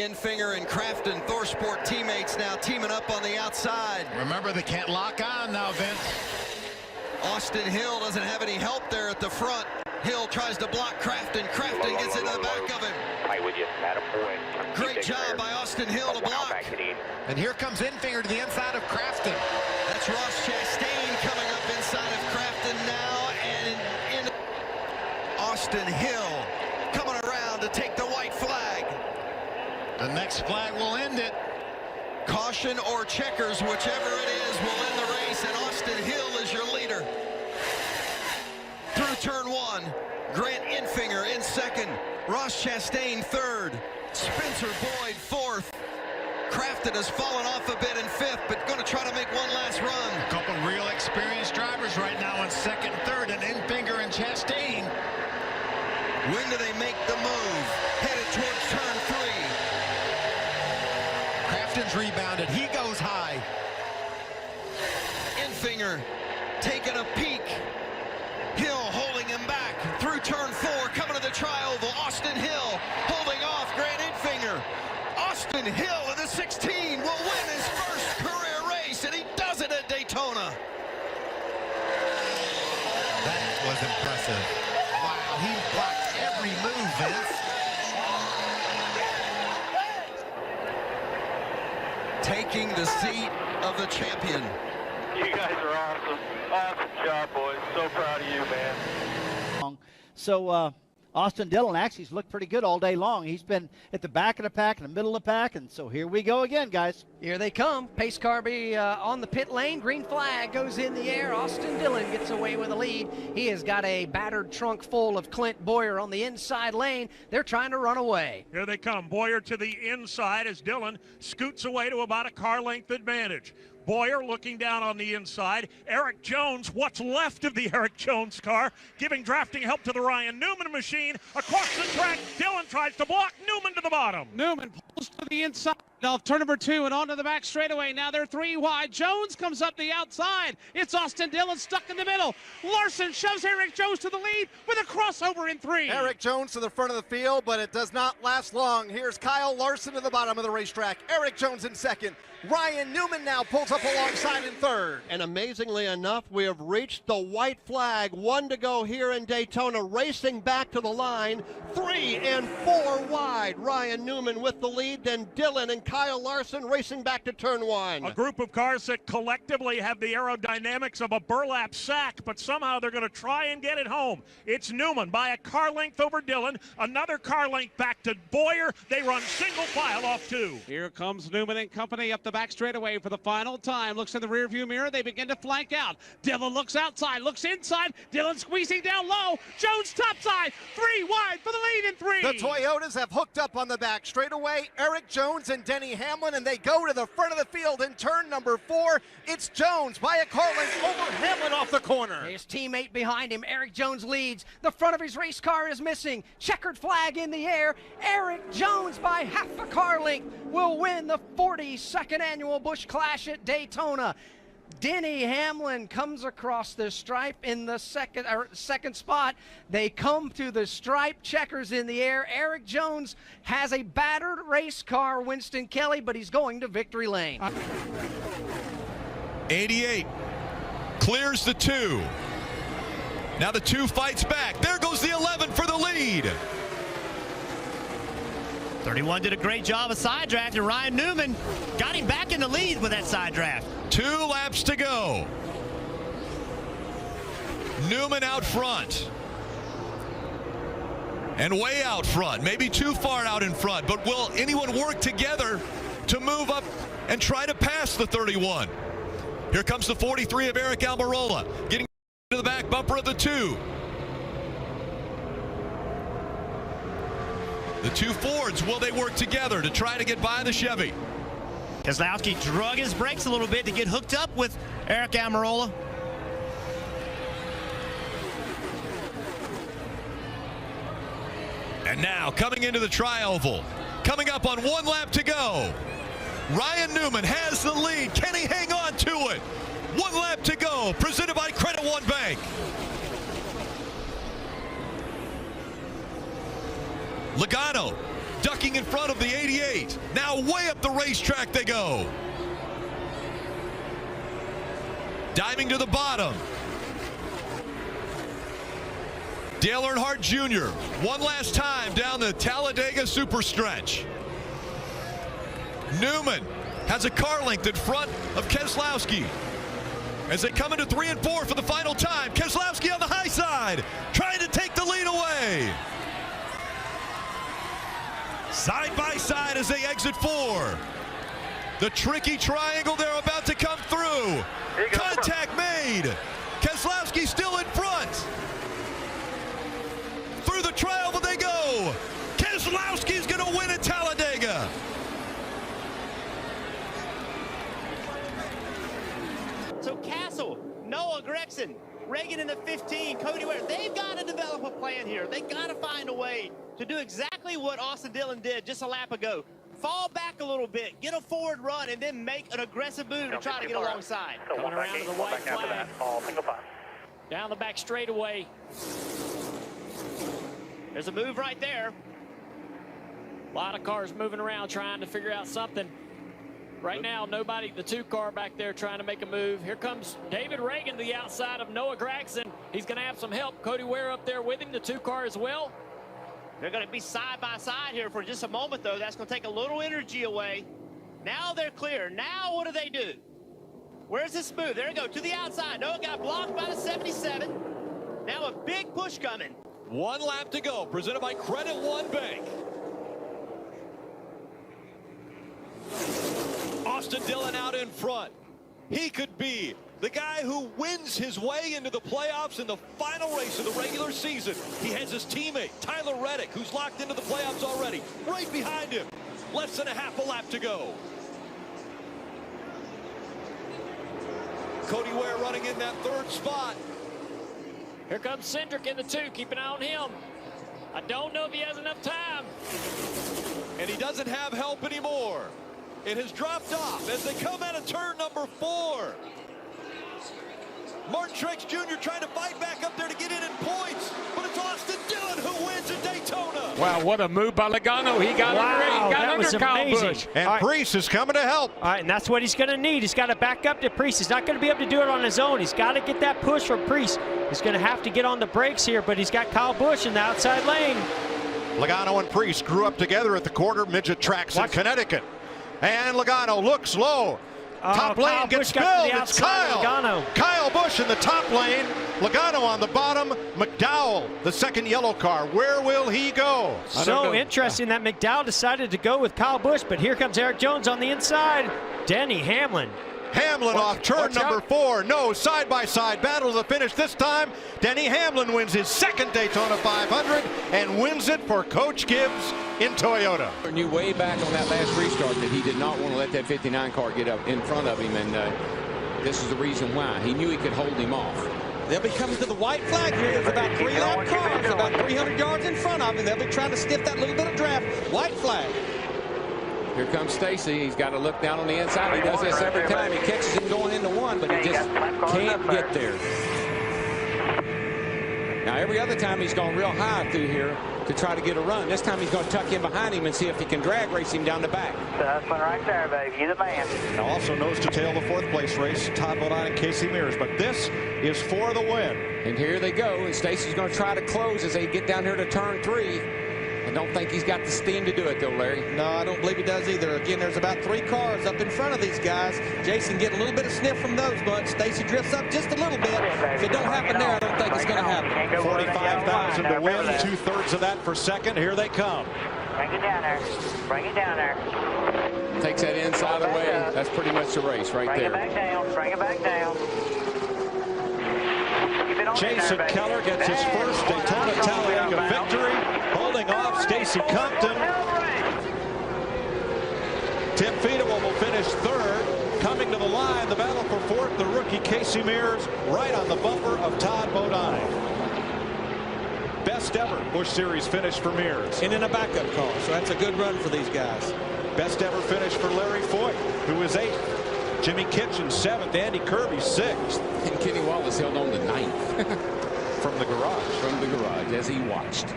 Infinger and Crafton, ThorSport teammates now teaming up on the outside. Remember, they can't lock on now, Vince. Austin Hill doesn't have any help there at the front. Hill tries to block Crafton. Crafton gets into the back of him. Great job by Austin Hill to block. And here comes Infinger to the inside of Crafton. That's Ross Chastain coming up inside of Crafton now, and in Austin Hill coming around to take the white flag. The next flag will end it. Caution or checkers, whichever it is, will end the race, and Austin Hill is your leader. Through turn one, Grant Infinger in second, Ross Chastain third, Spencer Boyd fourth. Crafton has fallen off a bit in fifth, but going to try to make one last run. A couple real experienced drivers right now in second and third, and Infinger and Chastain. When do they make the move? Headed towards turn three. Crafton's rebounded. He goes high. Infinger taking a peek. Hill holding him back through turn four, coming to the tri-oval. Austin Hill holding off Grant Infinger. Austin Hill in the 16 will win his first career race, and he does it at Daytona. That was impressive. Wow, he blocked every move, Vince. Taking the seat of the champion. You guys are awesome. Awesome job, boys. So proud of you, man. So Austin Dillon actually has looked pretty good all day long. He's been at the back of the pack, in the middle of the pack, and so here we go again, guys. Here they come. Pace car be on the pit lane. Green flag goes in the air. Austin Dillon gets away with a lead. He has got a battered trunk full of Clint Boyer on the inside lane. They're trying to run away. Here they come. Boyer to the inside as Dillon scoots away to about a car length advantage. Boyer looking down on the inside. Eric Jones, what's left of the Eric Jones car, giving drafting help to the Ryan Newman machine. Across the track, Dillon tries to block Newman to the bottom. Newman pulls to the inside. Now turn number two and onto the back straightaway. Now they're three wide. Jones comes up the outside. It's Austin Dillon stuck in the middle. Larson shoves Eric Jones to the lead with a crossover in three. Eric Jones to the front of the field, but it does not last long. Here's Kyle Larson to the bottom of the racetrack. Eric Jones in second. Ryan Newman now pulls up alongside in third. And amazingly enough, we have reached the white flag. 1 to go here in Daytona, racing back to the line. 3 and 4 wide. Ryan Newman with the lead, then Dillon and Kyle Larson racing back to turn one. A group of cars that collectively have the aerodynamics of a burlap sack, but somehow they're going to try and get it home. It's Newman by a car length over Dillon, another car length back to Boyer. They run single file off two. Here comes Newman and company up the back straightaway for the final time. Looks in the rearview mirror. They begin to flank out. Dillon looks outside, looks inside. Dillon squeezing down low. Jones topside. 3 wide for the lead in 3. The Toyotas have hooked up on the back straightaway. Eric Jones and Denny Hamlin, and they go to the front of the field in turn number 4. It's Jones by a car length over Hamlin off the corner. His teammate behind him, Eric Jones, leads. The front of his race car is missing. Checkered flag in the air. Eric Jones by half a car length will win the 42nd annual Busch Clash at Daytona. Denny Hamlin comes across the stripe in the second spot. They come to the stripe, checkers in the air. Eric Jones has a battered race car, Winston Kelly, but he's going to victory lane. 88 clears the 2. Now the 2 fights back. There goes the 11 for the lead. 31 did a great job of side draft, and Ryan Newman got him back in the lead with that side draft. 2 laps to go. Newman out front. And way out front, maybe too far out in front, but will anyone work together to move up and try to pass the 31? Here comes the 43 of Eric Almirola, getting to the back bumper of the 2. The 2 Fords, will they work together to try to get by the Chevy? Keselowski drug his brakes a little bit to get hooked up with Eric Almirola. And now coming into the tri-oval, coming up on 1 lap to go. Ryan Newman has the lead. Can he hang on to it? 1 lap to go, presented by Credit One Bank. Logano ducking in front of the 88. Now way up the racetrack they go. Diving to the bottom. Dale Earnhardt Jr. one last time down the Talladega super stretch. Newman has a car length in front of Keselowski. As they come into 3 and 4 for the final time, Keselowski on the high side, trying to take the lead away. Side by side as they exit 4. The tricky triangle they're about to come through. Contact made. Keselowski still in front. Through the trial they go. Keselowski's going to win at Talladega. So Castle, Noah Gragson, Reagan in the 15, Cody Ware, they've got to develop a plan here. They've got to find a way to do exactly what Austin Dillon did just a lap ago. Fall back a little bit, get a forward run, and then make an aggressive move to try to get alongside. Coming around to the white flag. Down the back straightaway. There's a move right there. A lot of cars moving around trying to figure out something. Right now, nobody, the 2 car back there trying to make a move. Here comes David Reagan to the outside of Noah Gragson. He's going to have some help. Cody Ware up there with him, the 2 car as well. They're going to be side by side here for just a moment, though. That's going to take a little energy away. Now they're clear. Now what do? Where's this move? There we go, to the outside. Noah got blocked by the 77. Now a big push coming. 1 lap to go, presented by Credit One Bank. Austin Dillon out in front. He could be the guy who wins his way into the playoffs in the final race of the regular season. He has his teammate, Tyler Reddick, who's locked into the playoffs already. Right behind him. Less than a half a lap to go. Cody Ware running in that 3rd spot. Here comes Cindric in the 2. Keep an eye on him. I don't know if he has enough time. And he doesn't have help anymore. It has dropped off as they come out of turn number 4. Martin Truex Jr. trying to fight back up there to get in points, but it's Austin Dillon who wins at Daytona. Wow, what a move by Logano. He got under Kyle Busch. And Priest is coming to help. All right, and that's what he's going to need. He's got to back up to Priest. He's not going to be able to do it on his own. He's got to get that push from Priest. He's going to have to get on the brakes here, but he's got Kyle Busch in the outside lane. Logano and Priest grew up together at the quarter midget tracks in Connecticut. And Logano looks low. Top lane gets spilled. It's Kyle. Kyle Busch in the top lane. Logano on the bottom. McDowell, the 2nd yellow car. Where will he go? So interesting that McDowell decided to go with Kyle Busch, but here comes Eric Jones on the inside. Denny Hamlin. Hamlin off turn number 4. No, side-by-side battle to the finish this time. Denny Hamlin wins his 2nd Daytona 500 and wins it for Coach Gibbs in Toyota. He knew way back on that last restart that he did not want to let that 59 car get up in front of him, and this is the reason why. He knew he could hold him off. They'll be coming to the white flag here. It's about 3 lap cars, about 300 yards in front of him. They'll be trying to stiff that little bit of draft. White flag. Here comes Stacy. He's got to look down on the inside. He does this every time. He catches him going into 1, but he just can't get there. Now, every other time he's gone real high through here to try to get a run. This time he's going to tuck in behind him and see if he can drag race him down the back. That's one right there, baby. You're the man. Now also nose to tail the 4th place race, Todd Bodine and Casey Mears, but this is for the win. And here they go, and Stacy's going to try to close as they get down here to turn 3. I don't think he's got the steam to do it, though, Larry. No, I don't believe he does either. Again, there's about 3 cars up in front of these guys. Jason getting a little bit of sniff from those, but Stacy drifts up just a little bit. If it don't happen there, I don't think it's going to happen. 45,000 to win, 2/3 of that for 2nd. Here they come. Bring it down there. Bring it down there. Takes that inside away. That's pretty much the race right there. Bring it back down. Bring it back down. Jason Keller gets his first Daytona Talladega victory, holding off Stacy Compton. Tim Fedewa will finish 3rd. Coming to the line, the battle for 4th, the rookie Casey Mears, right on the bumper of Todd Bodine. Best ever Busch Series finish for Mears. And in a backup car, so that's a good run for these guys. Best ever finish for Larry Foyt, who was 8th. Jimmy Kitchen 7th, Andy Kirby 6th. And Kenny Wallace held on to 9th. From the garage. From the garage as he watched.